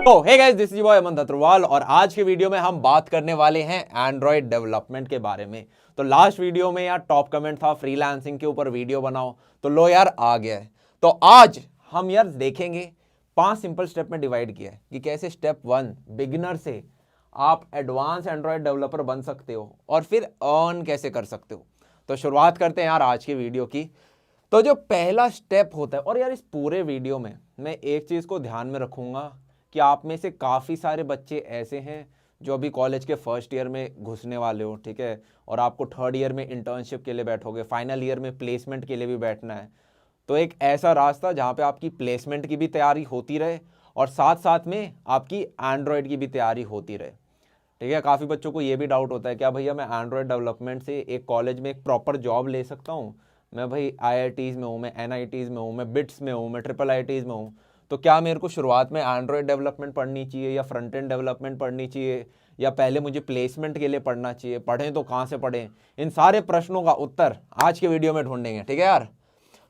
तो hey guys, this is boy Aman Dhattarwal और आज के वीडियो में हम बात करने वाले हैं एंड्रॉयड डेवलपमेंट के बारे में। तो लास्ट वीडियो में यार टॉप कमेंट था फ्रीलांसिंग के ऊपर वीडियो बनाओ, तो लो यार आ गया है। तो आज हम यार देखेंगे 5 सिंपल स्टेप में डिवाइड किया है कि कैसे स्टेप 1 बिगिनर से आप एडवांस एंड्रॉयड डेवलपर बन सकते हो और फिर अर्न कैसे कर सकते हो। तो शुरुआत करते हैं यार आज की वीडियो की। तो जो पहला स्टेप होता है, और यार इस पूरे वीडियो में मैं एक चीज़ को ध्यान में रखूंगा कि आप में से काफ़ी सारे बच्चे ऐसे हैं जो अभी कॉलेज के फर्स्ट ईयर में घुसने वाले हो, ठीक है, और आपको थर्ड ईयर में इंटर्नशिप के लिए बैठोगे, फाइनल ईयर में प्लेसमेंट के लिए भी बैठना है। तो एक ऐसा रास्ता जहाँ पे आपकी प्लेसमेंट की भी तैयारी होती रहे और साथ साथ में आपकी एंड्रॉयड की भी तैयारी होती रहे, ठीक है। काफ़ी बच्चों को ये भी डाउट होता है क्या भैया मैं एंड्रॉयड डेवलपमेंट से एक कॉलेज में एक प्रॉपर जॉब ले सकता हूँ? मैं भाई IITs में हूँ, मैं NITs में हूँ, मैं बिट्स में हूँ, मैं IIITs में हूँ, तो क्या मेरे को शुरुआत में एंड्रॉयड डेवलपमेंट पढ़नी चाहिए या फ्रंट एंड डेवलपमेंट पढ़नी चाहिए या पहले मुझे प्लेसमेंट के लिए पढ़ना चाहिए? पढ़ें तो कहाँ से पढ़ें? इन सारे प्रश्नों का उत्तर आज के वीडियो में ढूंढेंगे, ठीक है यार।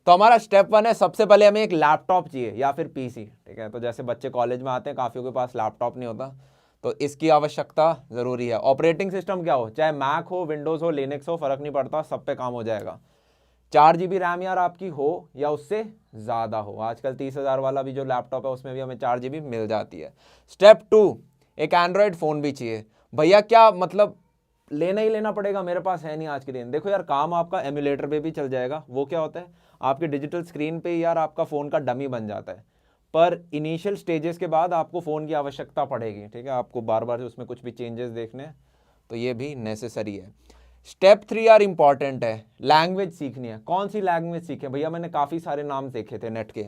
तो हमारा स्टेप 1 है, सबसे पहले हमें एक लैपटॉप चाहिए या फिर PC, ठीक है। तो जैसे बच्चे कॉलेज में आते हैं, काफ़ियों के पास लैपटॉप नहीं होता, तो इसकी आवश्यकता ज़रूरी है। ऑपरेटिंग सिस्टम क्या हो, चाहे मैक हो, विंडोज़ हो, लिनक्स हो, फ़र्क नहीं पड़ता, सब पे काम हो जाएगा। 4 GB रैम यार आपकी हो या उससे ज़्यादा हो। आजकल 30,000 वाला भी जो लैपटॉप है उसमें भी हमें 4 GB मिल जाती है। स्टेप 2, एक एंड्रॉयड फ़ोन भी चाहिए। भैया क्या मतलब लेना ही लेना पड़ेगा? मेरे पास है नहीं आज के दिन। देखो यार, काम आपका एमुलेटर पे भी चल जाएगा। वो क्या होता है, आपके डिजिटल स्क्रीन पे यार आपका फ़ोन का डमी बन जाता है, पर इनिशियल स्टेजेस के बाद आपको फ़ोन की आवश्यकता पड़ेगी, ठीक है। आपको बार बार उसमें कुछ भी चेंजेस देखने हैं तो ये भी नेसेसरी है। स्टेप 3 यार इंपॉर्टेंट है, लैंग्वेज सीखनी है। कौन सी लैंग्वेज सीखें? भैया मैंने काफ़ी सारे नाम देखे थे नेट के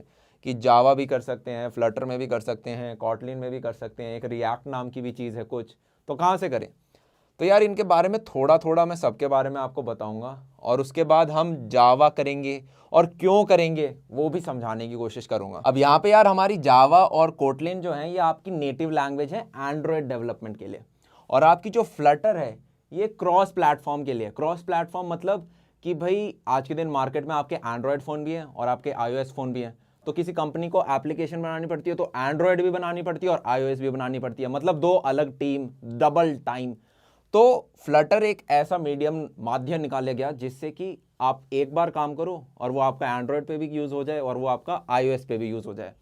कि जावा भी कर सकते हैं, फ्लटर में भी कर सकते हैं, कॉटलिन में भी कर सकते हैं, एक रिएक्ट नाम की भी चीज़ है कुछ, तो कहाँ से करें? तो यार इनके बारे में थोड़ा थोड़ा मैं सबके बारे में आपको बताऊंगा और उसके बाद हम जावा करेंगे और क्यों करेंगे वो भी समझाने की कोशिश करूंगा। अब यहाँ पे यार हमारी जावा और कोटलिन जो है ये आपकी नेटिव लैंग्वेज है एंड्रॉयड डेवलपमेंट के लिए, और आपकी जो फ्लटर है ये क्रॉस प्लेटफॉर्म के लिए। क्रॉस प्लेटफॉर्म मतलब कि भाई आज के दिन मार्केट में आपके एंड्रॉयड फ़ोन भी हैं और आपके iOS फ़ोन भी हैं, तो किसी कंपनी को एप्लीकेशन बनानी पड़ती है तो एंड्रॉयड भी बनानी पड़ती है और iOS भी बनानी पड़ती है, मतलब 2 अलग टीम, डबल टाइम। तो फ्लटर एक ऐसा मीडियम माध्यम निकाला गया जिससे कि आप एक बार काम करो और वो आपका एंड्रॉयड पे भी यूज़ हो जाए और वो आपका iOS पे भी यूज़ हो जाए।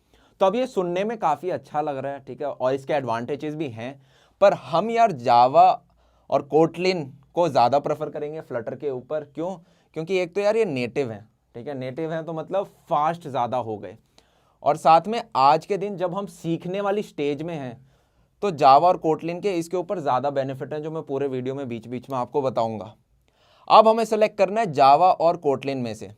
तो अब ये सुनने में काफ़ी अच्छा लग रहा है, ठीक है, और इसके एडवांटेजेस भी हैं, पर हम यार जावा और कोटलिन को ज़्यादा प्रेफर करेंगे फ्लटर के ऊपर। क्यों? क्योंकि एक तो यार ये नेटिव है, ठीक है, नेटिव है तो मतलब फास्ट ज़्यादा हो गए, और साथ में आज के दिन जब हम सीखने वाली स्टेज में हैं तो जावा और कोटलिन के इसके ऊपर ज़्यादा बेनिफिट हैं जो मैं पूरे वीडियो में बीच बीच में आपको बताऊंगा। अब हमें सेलेक्ट करना है जावा और कोटलिन में से।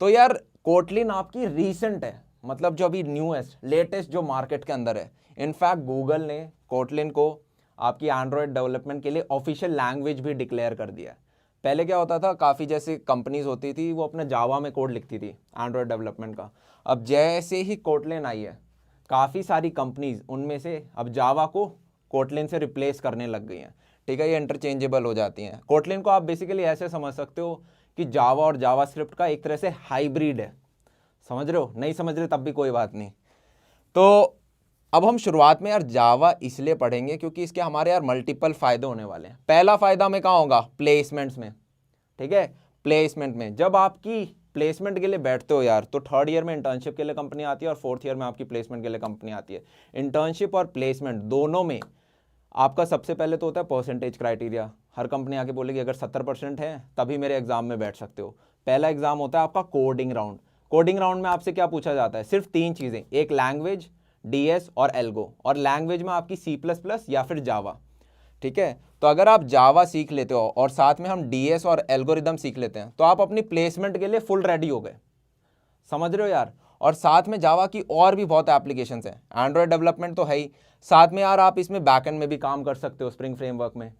तो यार कोटलिन आपकी रीसेंट है, मतलब जो अभी न्यूएस्ट लेटेस्ट जो मार्केट के अंदर है। इनफैक्ट गूगल ने कोटलिन को आपकी एंड्रॉयड डेवलपमेंट के लिए ऑफिशियल लैंग्वेज भी डिक्लेयर कर दिया है। पहले क्या होता था, काफ़ी जैसे कंपनीज होती थी वो अपने जावा में कोड लिखती थी एंड्रॉयड डेवलपमेंट का। अब जैसे ही कोटलिन आई है, काफ़ी सारी कंपनीज उनमें से अब जावा को कोटलिन से रिप्लेस करने लग गई हैं, ठीक है, ये इंटरचेंजेबल हो जाती हैं। कोटलिन को आप बेसिकली ऐसे समझ सकते हो कि जावा और जावास्क्रिप्ट का एक तरह से हाइब्रिड है। समझ रहे हो? नहीं समझ रहे तब भी कोई बात नहीं। तो अब हम शुरुआत में यार जावा इसलिए पढ़ेंगे क्योंकि इसके हमारे यार मल्टीपल फ़ायदे होने वाले हैं। पहला फ़ायदा हमें कहाँ होगा? प्लेसमेंट्स में, ठीक है। प्लेसमेंट में जब आपकी प्लेसमेंट के लिए बैठते हो यार, तो थर्ड ईयर में इंटर्नशिप के लिए कंपनी आती है और फोर्थ ईयर में आपकी प्लेसमेंट के लिए कंपनी आती है। इंटर्नशिप और प्लेसमेंट दोनों में आपका सबसे पहले तो होता है परसेंटेज क्राइटेरिया। हर कंपनी आके बोलेगी अगर 70% है तभी मेरे एग्जाम में बैठ सकते हो। पहला एग्जाम होता है आपका कोडिंग राउंड। कोडिंग राउंड में आपसे क्या पूछा जाता है? सिर्फ 3 चीज़ें, एक लैंग्वेज, DS और एल्गो, और लैंग्वेज में आपकी C++ या फिर जावा, ठीक है। तो अगर आप जावा सीख लेते हो और साथ में हम DS और एल्गोरिदम सीख लेते हैं तो आप अपनी प्लेसमेंट के लिए फुल रेडी हो गए। समझ रहे हो यार? और साथ में जावा की और भी बहुत एप्लीकेशंस हैं, एंड्रॉयड डेवलपमेंट तो है ही, साथ में यार आप इसमें बैकएंड में भी काम कर सकते हो स्प्रिंग फ्रेमवर्क में,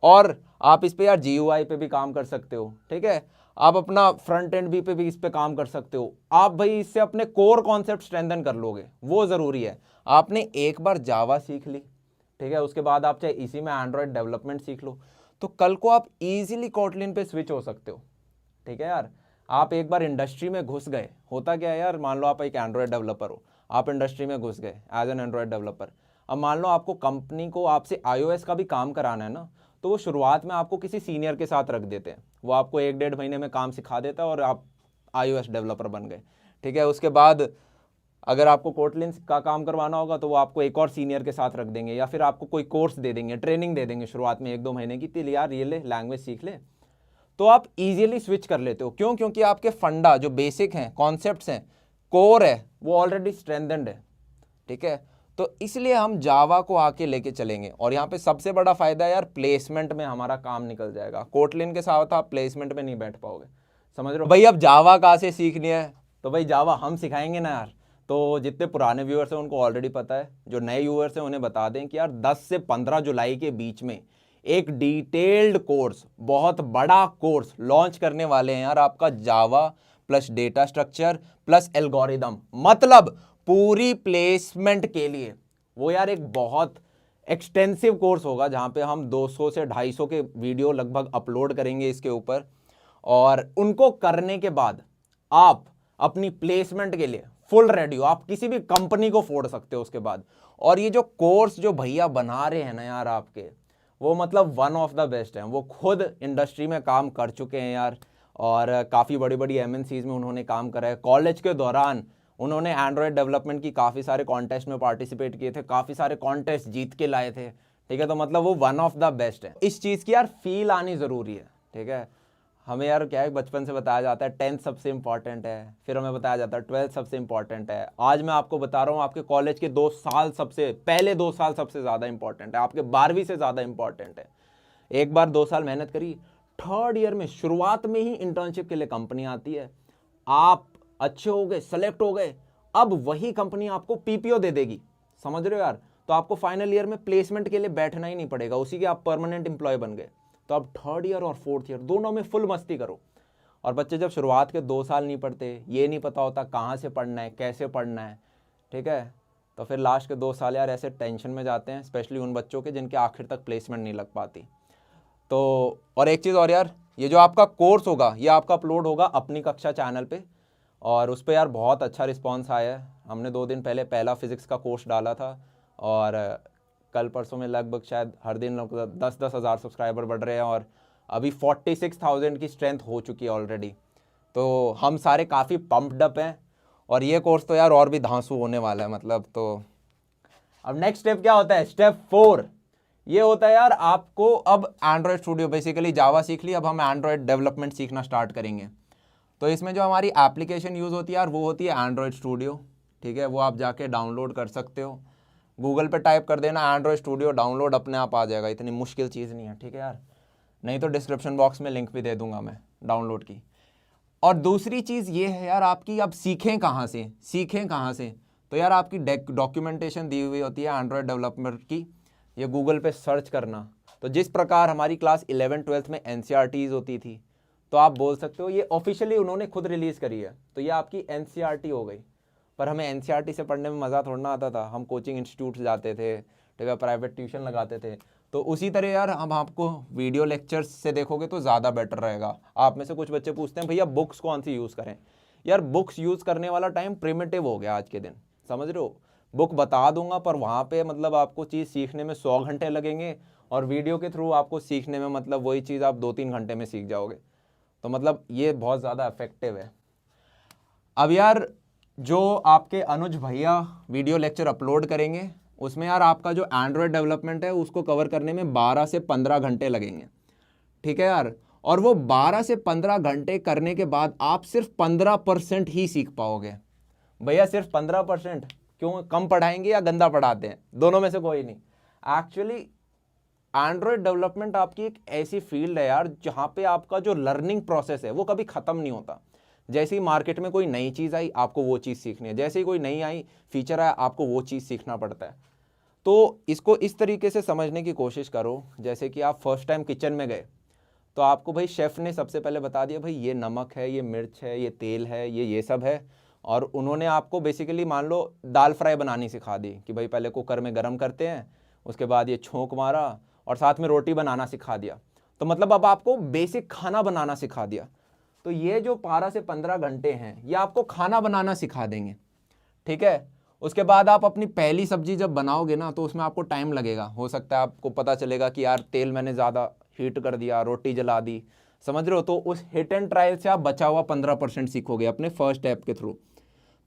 और आप इस पे यार GUI पे भी काम कर सकते हो, ठीक है। आप अपना फ्रंट एंड भी पे भी इस पे काम कर सकते हो। आप भाई इससे अपने कोर कॉन्सेप्ट स्ट्रेंथन कर लोगे, वो ज़रूरी है। आपने एक बार जावा सीख ली, ठीक है, उसके बाद आप चाहे इसी में एंड्रॉयड डेवलपमेंट सीख लो, तो कल को आप इजीली कोटलिन पे स्विच हो सकते हो, ठीक है यार। आप एक बार इंडस्ट्री में घुस गए, होता क्या है यार, मान लो आप एक एंड्रॉयड डेवलपर हो, आप इंडस्ट्री में घुस गए एज एन एंड्रॉयड डेवलपर, अब मान लो आपको कंपनी को आपसे iOS का भी काम कराना है ना, तो वो शुरुआत में आपको किसी सीनियर के साथ रख देते हैं, वो आपको 1-1.5 महीने में काम सिखा देता है और आप iOS डेवलपर बन गए। ठीक है, उसके बाद अगर आपको कोटलिन का काम करवाना होगा तो वो आपको एक और सीनियर के साथ रख देंगे, या फिर आपको कोई कोर्स दे देंगे, ट्रेनिंग दे देंगे शुरुआत में 1-2 महीने की, तिल यार ये ले लैंग्वेज सीख ले, तो आप इजीली स्विच कर लेते हो। क्यों? क्योंकि आपके फंडा जो बेसिक हैं, कॉन्सेप्ट्स हैं, कोर है, वो ऑलरेडी स्ट्रेंथेंड है। ठीक है, तो इसलिए हम जावा को आके लेके चलेंगे। और यहाँ पे सबसे बड़ा फायदा है यार, प्लेसमेंट में हमारा काम निकल जाएगा। कोटलिन के साथ आप प्लेसमेंट में नहीं बैठ पाओगे, समझ रहे हो भाई। अब जावा कहाँ से सीखनी है, तो भाई जावा हम सिखाएंगे ना यार। तो जितने पुराने व्यूअर्स हैं उनको ऑलरेडी पता है, जो नए व्यूअर्स हैं उन्हें बता दें कि यार 10 से 15 जुलाई के बीच में एक डिटेल्ड कोर्स, बहुत बड़ा कोर्स लॉन्च करने वाले हैं यार, आपका Java plus data structure plus algorithm, मतलब पूरी प्लेसमेंट के लिए। वो यार एक बहुत एक्सटेंसिव कोर्स होगा जहां पे हम 200 से 250 के वीडियो लगभग अपलोड करेंगे इसके ऊपर, और उनको करने के बाद आप अपनी प्लेसमेंट के लिए फुल रेडी हो, आप किसी भी कंपनी को फोड़ सकते हो उसके बाद। और ये जो कोर्स जो भैया बना रहे हैं ना यार आपके, वो मतलब वन ऑफ द बेस्ट हैं। वो खुद इंडस्ट्री में काम कर चुके हैं यार, और काफ़ी बड़ी बड़ी MNCs में उन्होंने काम करा है। कॉलेज के दौरान उन्होंने एंड्रॉयड डेवलपमेंट की काफ़ी सारे कॉन्टेस्ट में पार्टिसिपेट किए थे, काफ़ी सारे कॉन्टेस्ट जीत के लाए थे। ठीक है, तो मतलब वो वन ऑफ द बेस्ट है। इस चीज़ की यार फील आनी ज़रूरी है। ठीक है, हमें यार क्या है, बचपन से बताया जाता है 10th सबसे इंपॉर्टेंट है, फिर हमें बताया जाता है 12th सबसे इंपॉर्टेंट है। आज मैं आपको बता रहा हूँ आपके कॉलेज के 2 साल सबसे पहले 2 साल सबसे ज़्यादा इंपॉर्टेंट है, आपके 12वीं से ज़्यादा इंपॉर्टेंट है। एक बार 2 साल मेहनत करी, 3rd ईयर में शुरुआत में ही इंटर्नशिप के लिए कंपनी आती है, आप अच्छे हो गए, सेलेक्ट हो गए, अब वही कंपनी आपको PPO दे देगी, समझ रहे हो यार। तो आपको फाइनल ईयर में प्लेसमेंट के लिए बैठना ही नहीं पड़ेगा, उसी के आप परमानेंट एम्प्लॉय बन गए। तो अब 3rd ईयर और 4th ईयर दोनों में फुल मस्ती करो। और बच्चे जब शुरुआत के 2 साल नहीं पढ़ते, ये नहीं पता होता कहाँ से पढ़ना है, कैसे पढ़ना है, ठीक है, तो फिर लास्ट के 2 साल यार ऐसे टेंशन में जाते हैं, स्पेशली उन बच्चों के जिनके आखिर तक प्लेसमेंट नहीं लग पाती। तो और एक चीज़ और यार, ये जो आपका कोर्स होगा ये आपका अपलोड होगा अपनी कक्षा चैनल पे, और उस पर यार बहुत अच्छा रिस्पॉन्स आया है। हमने 2 दिन पहले पहला फिज़िक्स का कोर्स डाला था, और कल परसों में लगभग शायद हर दिन 10-10 हज़ार सब्सक्राइबर बढ़ रहे हैं, और अभी 46,000 की स्ट्रेंथ हो चुकी है ऑलरेडी। तो हम सारे काफ़ी पम्प्ड अप हैं, और ये कोर्स तो यार और भी धांसू होने वाला है मतलब। तो अब नेक्स्ट स्टेप क्या होता है, स्टेप 4 ये होता है यार आपको अब एंड्रॉयड स्टूडियो, बेसिकली जावा सीख ली, अब हम एंड्रॉयड डेवलपमेंट सीखना स्टार्ट करेंगे। तो इसमें जो हमारी एप्लीकेशन यूज़ होती है यार वो होती है एंड्रॉयड स्टूडियो। ठीक है, वो आप जाके डाउनलोड कर सकते हो, गूगल पे टाइप कर देना एंड्रॉयड स्टूडियो, डाउनलोड अपने आप आ जाएगा, इतनी मुश्किल चीज़ नहीं है। ठीक है यार, नहीं तो डिस्क्रिप्शन बॉक्स में लिंक भी दे दूंगा मैं डाउनलोड की। और दूसरी चीज़ ये है यार आपकी, अब सीखें कहाँ से, तो यार आपकी डॉक्यूमेंटेशन दी हुई होती है एंड्रॉयड डेवलपमेंट की, ये गूगल पे सर्च करना। तो जिस प्रकार हमारी क्लास 11th-12th में NCERTs होती थी, तो आप बोल सकते हो ये ऑफिशियली उन्होंने खुद रिलीज़ करी है, तो ये आपकी NCERT हो गई। पर हमें NCERT से पढ़ने में मज़ा थोड़ा ना आता था, हम कोचिंग इंस्टीट्यूट जाते थे, ठीक है, प्राइवेट ट्यूशन लगाते थे। तो उसी तरह यार हम आपको वीडियो लेक्चर्स से देखोगे तो ज़्यादा बेटर रहेगा। आप में से कुछ बच्चे पूछते हैं भैया बुक्स कौन सी यूज़ करें, यार बुक्स यूज़ करने वाला टाइम प्रिमिटिव हो गया आज के दिन, समझ रहे हो। बुक बता दूंगा पर वहाँ पे मतलब आपको चीज़ सीखने में 100 घंटे लगेंगे, और वीडियो के थ्रू आपको सीखने में मतलब वही चीज़ आप 2-3 घंटे में सीख जाओगे। तो मतलब ये बहुत ज़्यादा इफेक्टिव है। अब यार जो आपके अनुज भैया वीडियो लेक्चर अपलोड करेंगे उसमें यार आपका जो एंड्रॉयड डेवलपमेंट है उसको कवर करने में 12 से 15 घंटे लगेंगे। ठीक है यार, और वो 12 से 15 घंटे करने के बाद आप सिर्फ 15% ही सीख पाओगे। भैया सिर्फ 15%? क्यों, कम पढ़ाएंगे या गंदा पढ़ाते हैं? दोनों में से कोई नहीं। एक्चुअली एंड्रॉयड डेवलपमेंट आपकी एक ऐसी फील्ड है यार जहाँ पे आपका जो लर्निंग प्रोसेस है वो कभी ख़त्म नहीं होता। जैसे ही मार्केट में कोई नई चीज़ आई आपको वो चीज़ सीखनी है, जैसे ही कोई नई आई फीचर आया आपको वो चीज़ सीखना पड़ता है। तो इसको इस तरीके से समझने की कोशिश करो, जैसे कि आप फर्स्ट टाइम किचन में गए तो आपको भाई शेफ़ ने सबसे पहले बता दिया भाई ये नमक है, ये मिर्च है, ये तेल है, ये सब है, और उन्होंने आपको बेसिकली मान लो दाल फ्राई बनानी सिखा दी कि भाई पहले कुकर में गर्म करते हैं, उसके बाद ये छोंक मारा, और साथ में रोटी बनाना सिखा दिया। तो मतलब अब आपको बेसिक खाना बनाना सिखा दिया। तो ये जो 12 से 15 घंटे हैं ये आपको खाना बनाना सिखा देंगे। ठीक है, उसके बाद आप अपनी पहली सब्जी जब बनाओगे ना तो उसमें आपको टाइम लगेगा, हो सकता है आपको पता चलेगा कि यार तेल मैंने ज़्यादा हीट कर दिया, रोटी जला दी, समझ रहे हो। तो उस हिट एंड ट्रायल से आप बचा हुआ 15% सीखोगे अपने फर्स्ट स्टेप के थ्रू।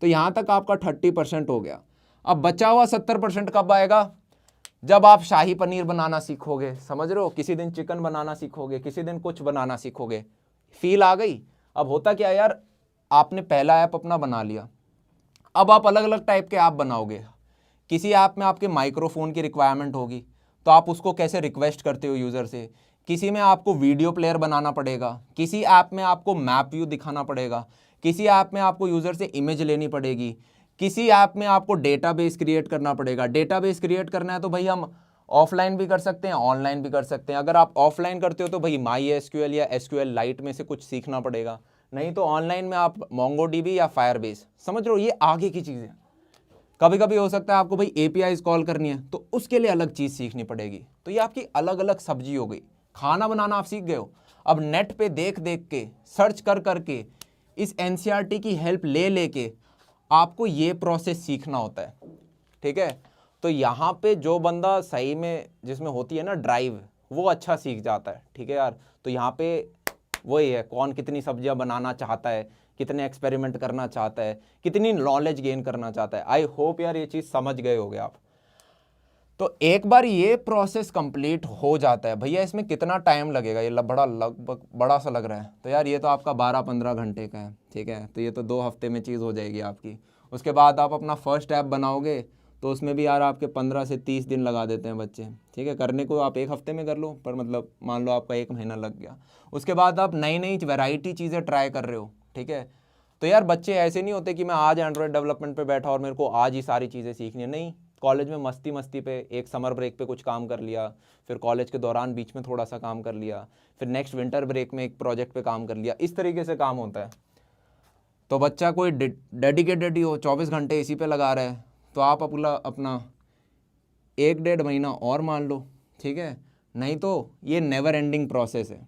तो यहाँ तक आपका 30% हो गया। अब बचा हुआ 70% कब आएगा? जब आप शाही पनीर बनाना सीखोगे, समझ रहे हो, किसी दिन चिकन बनाना सीखोगे, किसी दिन कुछ बनाना सीखोगे, फील आ गई। अब होता क्या यार, आपने पहला ऐप अपना बना लिया, अब आप अलग अलग टाइप के ऐप बनाओगे। किसी ऐप में आपके माइक्रोफोन की रिक्वायरमेंट होगी तो आप उसको कैसे रिक्वेस्ट करते हो यूज़र से, किसी में आपको वीडियो प्लेयर बनाना पड़ेगा, किसी ऐप में आपको मैप व्यू दिखाना पड़ेगा, किसी ऐप में आपको यूज़र से इमेज लेनी पड़ेगी, किसी ऐप में आपको डेटाबेस क्रिएट करना पड़ेगा। डेटाबेस क्रिएट करना है तो भाई हम ऑफलाइन भी कर सकते हैं, ऑनलाइन भी कर सकते हैं। अगर आप ऑफलाइन करते हो तो भाई MySQL या SQL लाइट में से कुछ सीखना पड़ेगा, नहीं तो ऑनलाइन में आप MongoDB या फायरबेस, समझ रहे हो, ये आगे की चीज़ें। कभी कभी हो सकता है आपको भाई APIs कॉल करनी है तो उसके लिए अलग चीज़ सीखनी पड़ेगी। तो ये आपकी अलग अलग सब्जी हो गई। खाना बनाना आप सीख गए हो, अब नेट पे देख देख के, सर्च कर करके, इस NCERT की हेल्प ले लेके आपको ये प्रोसेस सीखना होता है, ठीक है। तो यहाँ पे जो बंदा सही में, जिसमें होती है ना ड्राइव, वो अच्छा सीख जाता है, ठीक है यार। तो यहाँ पे वही है, कौन कितनी सब्जियां बनाना चाहता है, कितने एक्सपेरिमेंट करना चाहता है, कितनी नॉलेज गेन करना चाहता है। आई होप यार ये चीज़ समझ गए होगे आप। तो एक बार ये प्रोसेस कंप्लीट हो जाता है, भैया इसमें कितना टाइम लगेगा, ये लगभग बड़ा सा लग रहा है, तो यार ये तो आपका 12-15 घंटे का है, ठीक है। तो ये तो 2 हफ्ते में चीज़ हो जाएगी आपकी। उसके बाद आप अपना फर्स्ट ऐप बनाओगे तो उसमें भी यार आपके 15 से 30 दिन लगा देते हैं बच्चे, ठीक है। करने को आप 1 हफ्ते में कर लो, पर मतलब मान लो आपका 1 महीना लग गया। उसके बाद आप नई नई वैरायटी चीज़ें ट्राई कर रहे हो, ठीक है। तो यार बच्चे ऐसे नहीं होते कि मैं आज एंड्रॉयड डेवलपमेंट पे बैठा और मेरे को आज ही सारी चीज़ें सीखनी है, नहीं। कॉलेज में मस्ती मस्ती पे एक समर ब्रेक पे कुछ काम कर लिया, फिर कॉलेज के दौरान बीच में थोड़ा सा काम कर लिया, फिर नेक्स्ट विंटर ब्रेक में एक प्रोजेक्ट पे काम कर लिया, इस तरीके से काम होता है। तो बच्चा कोई डेडिकेटेड ही हो, 24 घंटे इसी पे लगा रहा है, तो आप अपना 1-1.5 महीना और मान लो, ठीक है। नहीं तो ये नेवर एंडिंग प्रोसेस है,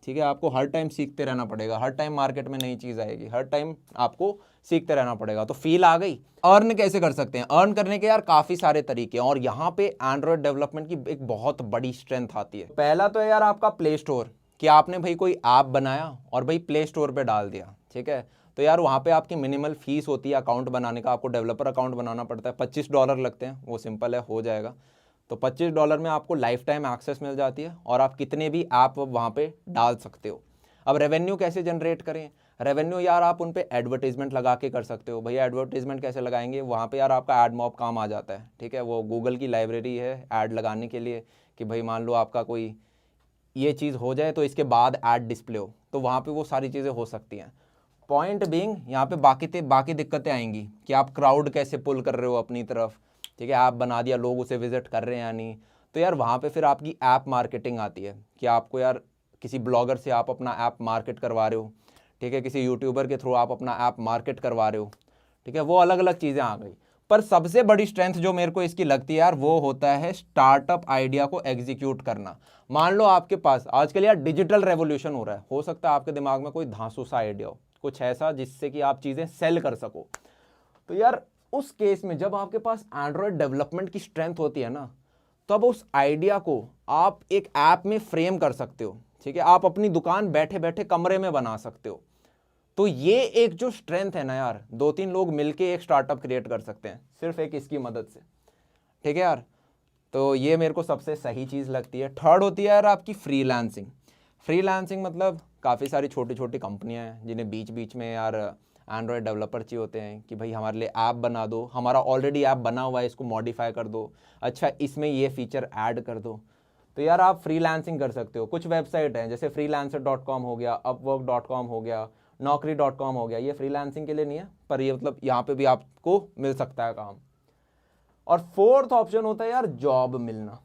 ठीक है। आपको हर टाइम सीखते रहना पड़ेगा, हर टाइम मार्केट में नई चीज़ आएगी, हर टाइम आपको सीखते रहना पड़ेगा। तो फील आ गई। अर्न कैसे कर सकते हैं? अर्न करने के यार काफ़ी सारे तरीके हैं, और यहाँ पे एंड्रॉयड डेवलपमेंट की एक बहुत बड़ी स्ट्रेंथ आती है। पहला तो है यार आपका प्ले स्टोर, कि आपने भाई कोई ऐप बनाया और भाई प्ले स्टोर पर डाल दिया, ठीक है। तो यार वहाँ पे आपकी मिनिमल फीस होती है अकाउंट बनाने का, आपको डेवलपर अकाउंट बनाना पड़ता है, $25 लगते हैं, वो सिंपल है, हो जाएगा। तो $25 में आपको लाइफ टाइम एक्सेस मिल जाती है और आप कितने भी ऐप वहाँ पे डाल सकते हो। अब रेवेन्यू कैसे जनरेट करें? रेवेन्यू यार आप उन पे एडवर्टीजमेंट लगा के कर सकते हो। भैया एडवर्टीजमेंट कैसे लगाएंगे? वहाँ पे यार आपका एड मॉब काम आ जाता है, ठीक है। वो गूगल की लाइब्रेरी है ऐड लगाने के लिए, कि भाई मान लो आपका कोई ये चीज़ हो जाए तो इसके बाद ऐड डिस्प्ले हो, तो वहाँ पे वो सारी चीज़ें हो सकती हैं। पॉइंट बीइंग यहाँ पे बाकी दिक्कतें आएंगी कि आप क्राउड कैसे पुल कर रहे हो अपनी तरफ, ठीक है। ऐप बना दिया, लोग उसे विजिट कर रहे हैं या नहीं, तो यार वहाँ पे फिर आपकी ऐप मार्केटिंग आती है, कि आपको यार किसी ब्लॉगर से आप अपना ऐप मार्केट करवा रहे हो, ठीक है, किसी यूट्यूबर के थ्रू आप अपना ऐप मार्केट करवा रहे हो, ठीक है। वो अलग अलग चीज़ें आ गई। पर सबसे बड़ी स्ट्रेंथ जो मेरे को इसकी लगती है यार, वो होता है स्टार्टअप आइडिया को एग्जीक्यूट करना। मान लो आपके पास आजकल यार डिजिटल रेवोल्यूशन हो रहा है, हो सकता है आपके दिमाग में कोई धांसू सा आइडिया हो, कुछ ऐसा जिससे कि आप चीज़ें सेल कर सको। तो यार उस केस में जब आपके पास एंड्रॉयड डेवलपमेंट की स्ट्रेंथ होती है ना, तब उस आइडिया को आप एक ऐप में फ्रेम कर सकते हो, ठीक है। आप अपनी दुकान बैठे बैठे कमरे में बना सकते हो। तो ये एक जो स्ट्रेंथ है ना यार, 2-3 लोग मिलके एक स्टार्टअप क्रिएट कर सकते हैं सिर्फ एक इसकी मदद से, ठीक है यार। तो ये मेरे को सबसे सही चीज़ लगती है। थर्ड होती है यार आपकी फ्रीलांसिंग। फ्रीलांसिंग मतलब काफ़ी सारी छोटी छोटी कंपनियां हैं जिन्हें बीच बीच में यार एंड्रॉयड डेवलपर चाहिए होते हैं, कि भाई हमारे लिए ऐप बना दो, हमारा ऑलरेडी ऐप बना हुआ है, इसको मॉडिफाई कर दो, अच्छा इसमें ये फीचर ऐड कर दो। तो यार आप फ्रीलांसिंग कर सकते हो। कुछ वेबसाइट हैं जैसे freelancer.com हो गया, upwork.com हो गया, naukri.com हो गया, ये फ्रीलांसिंग के लिए नहीं है, पर ये मतलब यहाँ पे भी आपको मिल सकता है काम। और फोर्थ ऑप्शन होता है यार जॉब मिलना,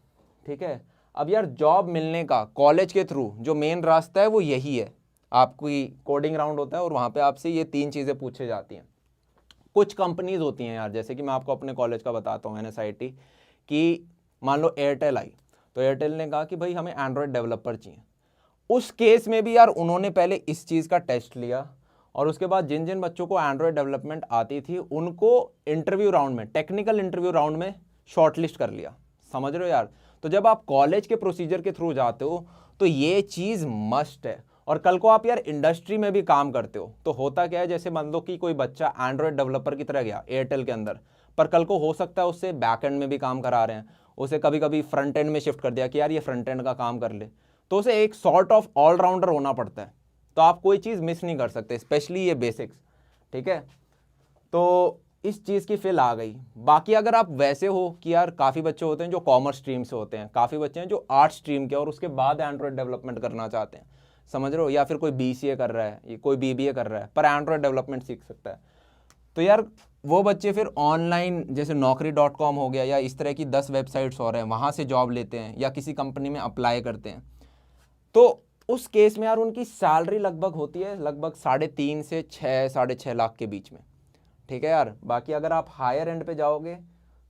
ठीक है। अब यार जॉब मिलने का कॉलेज के थ्रू जो मेन रास्ता है वो यही है, आपकी कोडिंग राउंड होता है और वहाँ पे आपसे ये 3 चीज़ें पूछे जाती हैं। कुछ कंपनीज होती हैं यार, जैसे कि मैं आपको अपने कॉलेज का बताता हूँ, NSIT, कि मान लो एयरटेल आई, तो एयरटेल ने कहा कि भाई हमें एंड्रॉयड डेवलपर चाहिए। उस केस में भी यार उन्होंने पहले इस चीज़ का टेस्ट लिया और उसके बाद जिन जिन बच्चों को एंड्रॉयड डेवलपमेंट आती थी उनको इंटरव्यू राउंड में, टेक्निकल इंटरव्यू राउंड में शॉर्टलिस्ट कर लिया। समझ रहे हो यार? तो जब आप कॉलेज के प्रोसीजर के थ्रू जाते हो तो ये चीज़ मस्ट है। और कल को आप यार इंडस्ट्री में भी काम करते हो तो होता क्या है, जैसे मान लो कि कोई बच्चा एंड्रॉयड डेवलपर की तरह गया एयरटेल के अंदर, पर कल को हो सकता है उससे बैक एंड में भी काम करा रहे हैं, उसे कभी कभी फ्रंट एंड में शिफ्ट कर दिया कि यार ये फ्रंट एंड का काम कर ले, तो उसे एक सॉर्ट ऑफ ऑलराउंडर होना पड़ता है। तो आप कोई चीज़ मिस नहीं कर सकते, स्पेशली ये बेसिक्स। ठीक है, तो इस चीज़ की फिल आ गई। बाकी अगर आप वैसे हो कि यार काफ़ी बच्चे होते हैं जो कॉमर्स स्ट्रीम से होते हैं, काफ़ी बच्चे हैं जो आर्ट स्ट्रीम के और उसके बाद एंड्रॉयड डेवलपमेंट करना चाहते हैं, समझ रहे हो, या फिर कोई BCA कर रहा है, कोई BBA कर रहा है पर एंड्रॉयड डेवलपमेंट सीख सकता है, तो यार वो बच्चे फिर ऑनलाइन जैसे naukri.com हो गया या इस तरह की 10 वेबसाइट्स और हैं, वहाँ से जॉब लेते हैं या किसी कंपनी में अप्लाई करते हैं। तो उस केस में यार उनकी सैलरी लगभग होती है लगभग 3.5 से 6-6.5 लाख के बीच में। ठीक है यार, बाकी अगर आप हायर एंड पे जाओगे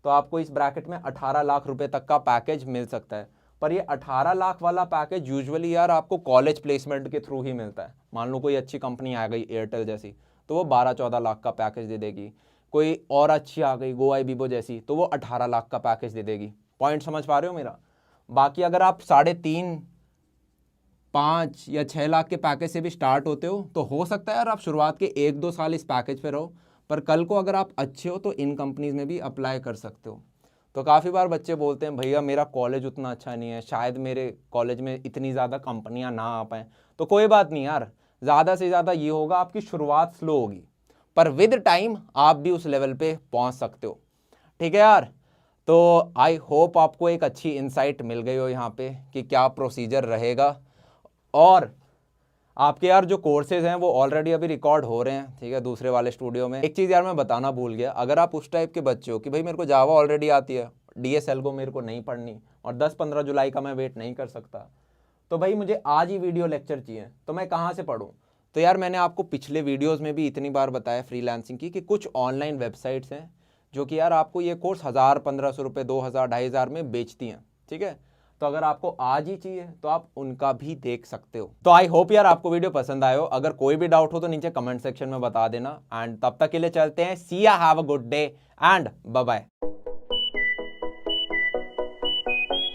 तो आपको इस ब्रैकेट में 18 लाख रुपए तक का पैकेज मिल सकता है। पर ये 18 लाख वाला पैकेज यूजुअली यार आपको कॉलेज प्लेसमेंट के थ्रू ही मिलता है। मान लो कोई अच्छी कंपनी आ गई एयरटेल जैसी तो वो 12-14 लाख का पैकेज दे देगी, कोई और अच्छी आ गई गोवा बीबो जैसी तो वो 18 लाख का पैकेज दे देगी। पॉइंट समझ पा रहे हो मेरा? बाकी अगर आप 3.5, 5 या 6 लाख के पैकेज से भी स्टार्ट होते हो तो हो सकता है यार आप शुरुआत के 1-2 साल इस पैकेज पे रहो, पर कल को अगर आप अच्छे हो तो इन कंपनीज में भी अप्लाई कर सकते हो। तो काफ़ी बार बच्चे बोलते हैं भैया मेरा कॉलेज उतना अच्छा नहीं है, शायद मेरे कॉलेज में इतनी ज़्यादा कंपनियां ना आ पाएँ। तो कोई बात नहीं यार, ज़्यादा से ज़्यादा ये होगा आपकी शुरुआत स्लो होगी, पर विद टाइम आप भी उस लेवल पे पहुंच सकते हो। ठीक है यार, तो आई होप आपको एक अच्छी इंसाइट मिल गई हो यहाँ पे कि क्या प्रोसीजर रहेगा। और आपके यार जो कोर्सेज हैं वो ऑलरेडी अभी रिकॉर्ड हो रहे हैं, ठीक है, दूसरे वाले स्टूडियो में। एक चीज़ यार मैं बताना भूल गया, अगर आप उस टाइप के बच्चे हो कि भाई मेरे को जावा ऑलरेडी आती है, DSL को मेरे को नहीं पढ़नी और 10-15 जुलाई का मैं वेट नहीं कर सकता, तो भाई मुझे आज ही वीडियो लेक्चर चाहिए, तो मैं कहाँ से पढ़ूँ? तो यार मैंने आपको पिछले वीडियोज़ में भी इतनी बार बताया फ्रीलांसिंग की कि कुछ ऑनलाइन वेबसाइट्स हैं जो कि यार आपको ये कोर्स 1000-1500 रुपये, 2000-2500 में बेचती हैं। ठीक है, तो अगर आपको आज ही चाहिए तो आप उनका भी देख सकते हो। तो आई होप यार आपको वीडियो पसंद आए हो। अगर कोई भी डाउट हो तो नीचे कमेंट सेक्शन में बता देना। एंड तब तक के लिए चलते हैं। See ya, have a good day and bye bye.